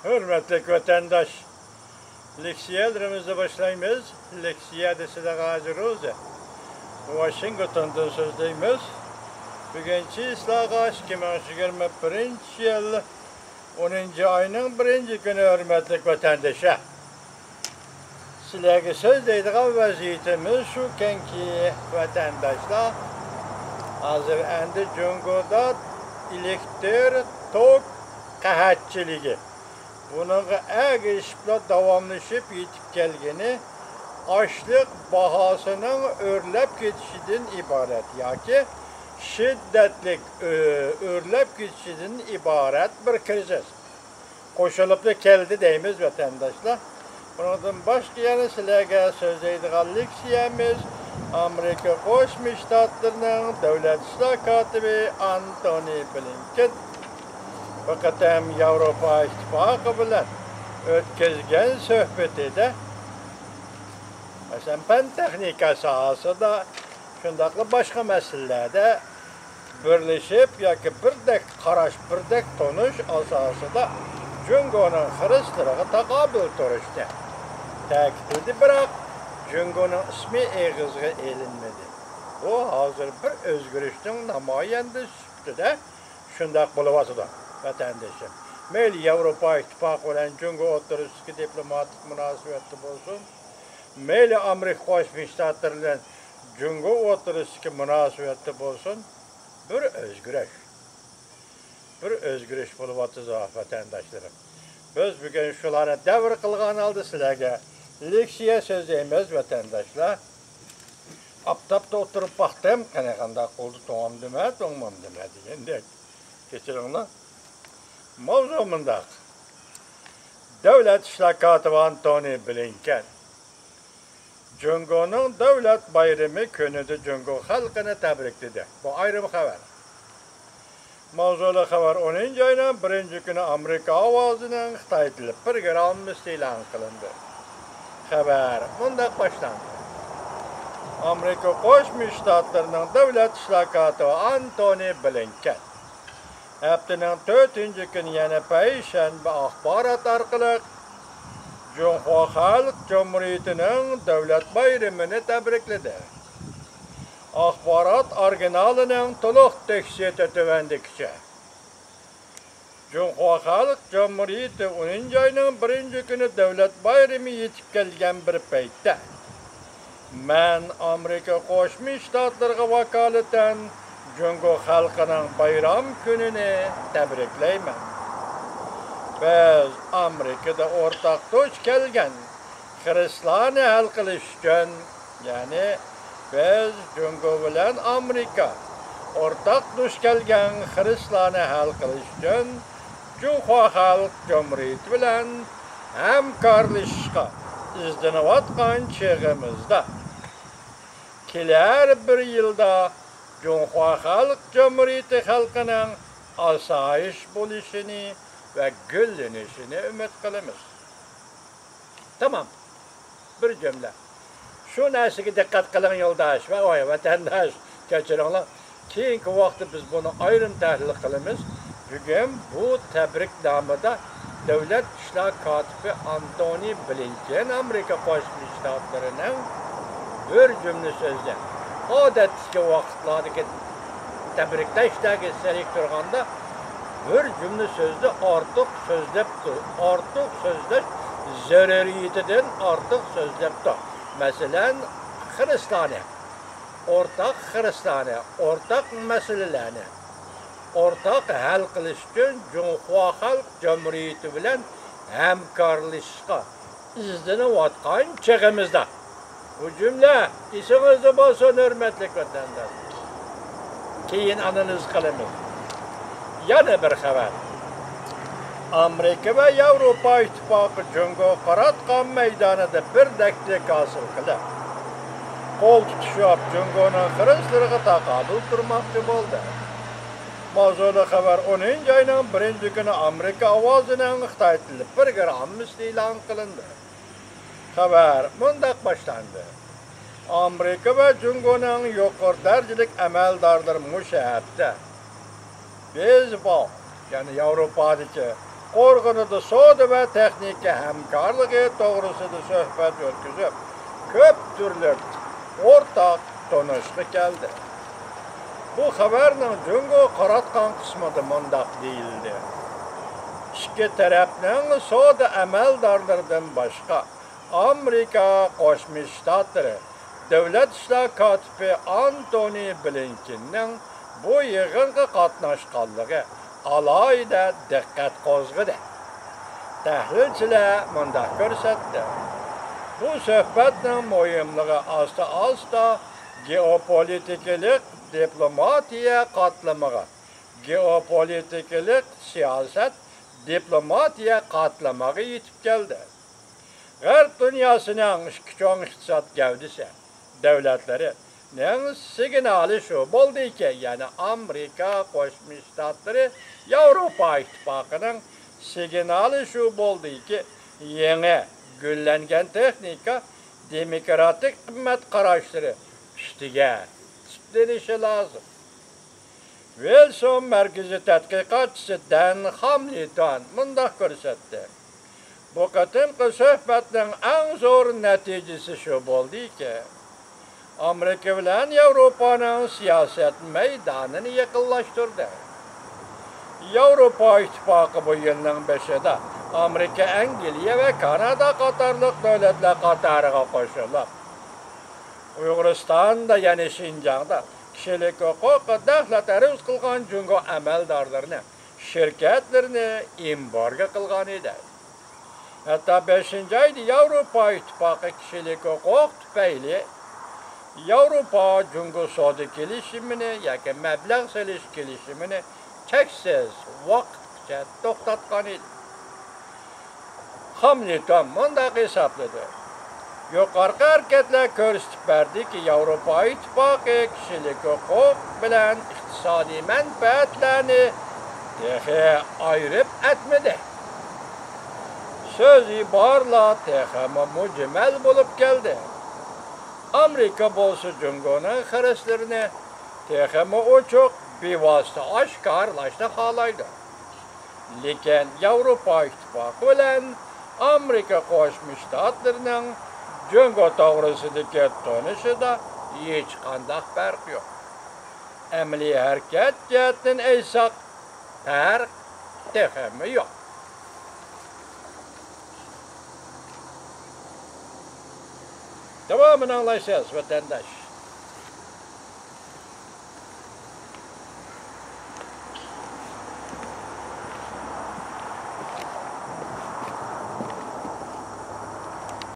Hürmetli vatandaş, leksiyalarımızı başlayımız. Leksiyada size hazırız. Washington'dan sözdeyimiz. Bugünkü islahat 2021 yıl 10. ayının 1. günü hürmetli vatandaşa. Sizlerge sözdeydiğim vaziyetimiz şu ki vatandaşlar hazır endi Cungo'da elektrik tok qahatçılığı. Bunun erişiplə davamlaşıp yetip gelgeni açlık bahasının örləb geçişinden ibaret. Yani şiddetli örləb geçişinden ibaret bir kriz. Koşulup da geldi deyimiz vatandaşlar. Bunun başka yanı sizlerge sözdeydiğim leksiyemiz Amerika Qo'shma Shtatlarının Davlat İşler Katibi Antony Blinken fakat hem Avrupa İttifakı bilen ötközgen söhbetide mesela fen texnika sahasında şundaklı başka meselelerde birleşip yoki birdek qarash, birdek tonush asosida Jungo'nun xrislariga taqobil turishdi. Ta'kidladi, biroq Jungo'nun ismi eg'izga elinmadi. Bu hozir bir o'zgarishning namoyandasi sifatida shundoq bo'lyapti. Vatandaşım. Meyli Avrupa İttifakı olan Jungo o'rtasidagi diplomatik munosabatda bo'lsin, meyli Amerika Qo'shma Shtatlar bilan Jungo o'rtasidagi munosabatda bo'lsin, bir o'zgarish. Bir o'zgarish bo'lyapti vatandaşlarım. Biz bugun shularni davr qilgan holda sizlarga leksiya so'zlaymiz vatandaşlar. Aptapda o'tirib baxtim, qanaqanday qoldi, to'g'am dema degandek. Kechiringlar. Mavzu mundaq. Davlat İşler Katibi Antony Blinken Jungo'nun davlat bayrami kunida Jungo xalqini tabrikladi. Bu ayrı bir xabar. Mavzuli xabar 10. ayning 1. kuni Amerika ovozining Xitoy tili programmasi e'lon qilindi. Xabar mundaq boshlandi. Amerika Qo'shma Shtatlarining Davlat İşler Katibi Antony Blinken haftanın 4. günü yana payshanba axborot orqali Jungo Xalq Cumhuriyatining davlat bayramini tabrikladi. Axborot originalining to'liq teksti tuvandikicha. Jungo Xalq Cumhuriyati 10. ayning 1. kuni davlat bayrami yetib kelgan bir paytda men Amerika Qo'shma Shtatlariga vakolatan Jungo xalqining bayram kunini tabriklayman. Biz Amerikada o'rtaq duch kelgan xristianlarni hal qilish uchun, ya'ni biz Jungo bilan Amerika o'rtaq duch kelgan xristianlarni hal qilish uchun Jungo Xalq Cumhuriyati bilan hamkorlashishga izlanayotgan chog'imizda kelar bir yilda Jungo Xalq Cumhuriyati xalqining osoyish bo'lishini ve güllenişini ümit qilamiz. Tamam. Bir cümle. Şu narsaga dikkat qiling yo'ldosh va vatandosh, kechiringlar. Keyingi vaqtda biz buni ayrim tahlil qilamiz. Bugun bu tabriknomada Davlat İşler Katibi Antony Blinken Amerika Qo'shma Shtatlarining bir cümle so'zda odatdagi vaqtlardagi tabriklashdagi serik turganda bir cümle sözde artık sözlepti. Artık sözleş zarariyetinden artık sözlepti. Mesela Hristiyanı, ortak Hristiyanı, ortak meselelerini, ortak hal qilish uchun Jungo Xalq Cumhuriyati bilan hamkorlashishga izlanayotgan chog'imizda. Bu cümle esingizda bo'lsin, hurmatli vatandoshlar. Keyin analiz qilamiz. Yana bir xabar. Amerika ve Avrupa İttifakı Cungo Qaratqan meydanida bir dakika hosil qilib, qo'l tutishib Jungoning xirislariga taqobil turmoqchi bo'ldi. Mavzuli xabar 10 ayning 1 kuni Amerika ovozining Xitoy tili programmasi e'lon qilindi. Xabar mundaq boshlandi. Amerika ve Jungoning yuqori darajalik amaldorlari mushahabda biz bu, yani Yevropadagi qo'rg'inida savdo va texnika hamkorligi to'g'risida suhbat o'tkazib, ko'p turli o'rtaq tonishga keldi. Bu xabarning Jungo Qaratqan qismida mundaq deyildi. İki tarafning savdo amaldorlaridan boshqa Amerika Qo'shma Shtatlari Davlat ishlar kotibi Antony Blinkenning bu yig'inga qatnashganligi alohida diqqat qo'zg'adi. Tahlilchilar mundaq ko'rsatdi. Bu suhbatning muhimligi asta geopolitikalik diplomatiya qatlamiga, geopolitikalik siyosat diplomatiya qatlamiga yetib keldi. G'arb dunyosining ikki cho'ng iqtisod gavdasi davlatlari signali shu bo'ldiki, ya'ni Amerika Qo'shma Shtatlari Yevropa ittifoqining signali shu bo'ldiki, yangi gullangan texnika demokratik qimmat qarashlari ustiga tutilishi lozim. Wilson markaziy tadqiqotchisi Dan Hamilton mundaq ko'rsatdi. Bu qatimqi suhbatning eng zo'r natijasi shu bo'ldiki, Amerika bilan Yevropaning siyosat maydonini yaqinlashtirdi. Yevropa ittifoqi bu yilning 5'ida Amerika, Angliya va Kanada qatorliq davlatlar qatoriga qo'shilib, Uyg'uristonda, ya'ni Shinjongda kishilik huquqi daxlataruz qilgan Jungo amaldorlarini, shirkatlarini embargo qilgan edi. Hatta 5-oyda Yevropa ittifoqi kishilik huquq tufayli Yevropa Jungo savdo kelishimini yoki mablag' solish kelishimini cheksiz vaqtgacha to'xtatgan edi. Hamilton mundaq hisobladi. Yuqorqi harakatlar ko'rsatib berdiki, Yevropa ittifoqi kishilik huquq bilan iqtisodiy manfaatlarni ayirib etmadi. Söz iborla texmi mujmal bo'lib keldi. Amerika bo'lsa Jungoning xirislarini texmi ochiq bevosita oshkorlashni xohlaydi. Lekin Yevropa ittifoqi bilan Amerika Qo'shma Shtatlarining Jungo to'g'risidagi tonishida hech qanday farq yo'q. Amaliy harakat jihatdan aytsak, farq texmi yo'q. Devamını anlayacağız vatandaş.